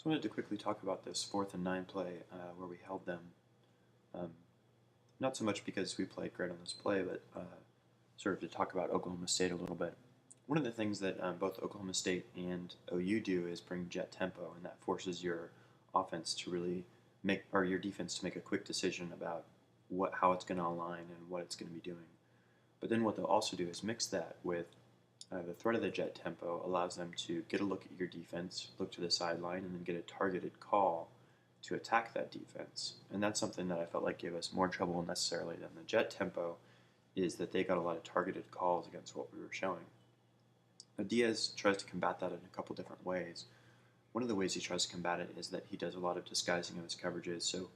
So I wanted to quickly talk about this 4th and 9 play where we held them. Um, Not so much because we played great on this play, but sort of to talk about Oklahoma State a little bit. One of the things that both Oklahoma State and OU do is bring jet tempo, and that forces your offense to really make, or your defense to make a quick decision about how it's going to align and what it's going to be doing. But then what they'll also do is mix that with the threat of the jet tempo allows them to get a look at your defense, look to the sideline, and then get a targeted call to attack that defense. And that's something that I felt like gave us more trouble necessarily than the jet tempo, is that they got a lot of targeted calls against what we were showing. Now, Diaz tries to combat that in a couple different ways. One of the ways he tries to combat it is that he does a lot of disguising of his coverages. So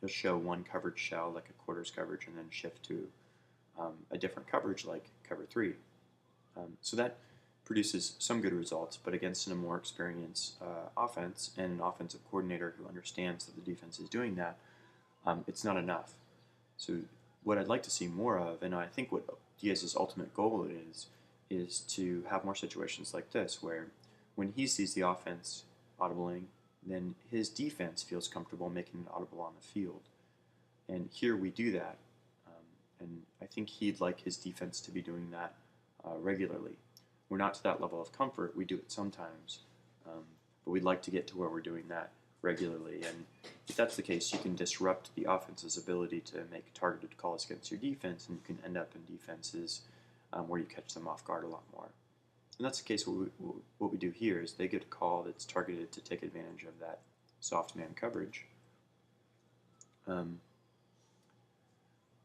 he'll show one coverage shell, like a quarters coverage, and then shift to a different coverage, like cover 3. So that produces some good results, but against a more experienced offense and an offensive coordinator who understands that the defense is doing that, it's not enough. So what I'd like to see more of, and I think what Diaz's ultimate goal is to have more situations like this, where when he sees the offense audibling, then his defense feels comfortable making it audible on the field. And here we do that, and I think he'd like his defense to be doing that regularly. We're not to that level of comfort. We do it sometimes, but we'd like to get to where we're doing that regularly. And if that's the case, you can disrupt the offense's ability to make targeted calls against your defense, and you can end up in defenses where you catch them off guard a lot more. And that's the case. What we do here is they get a call that's targeted to take advantage of that soft man coverage.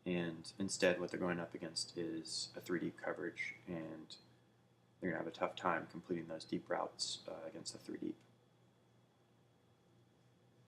And instead, what they're going up against is a 3 deep coverage, and they're going to have a tough time completing those deep routes against the 3 deep.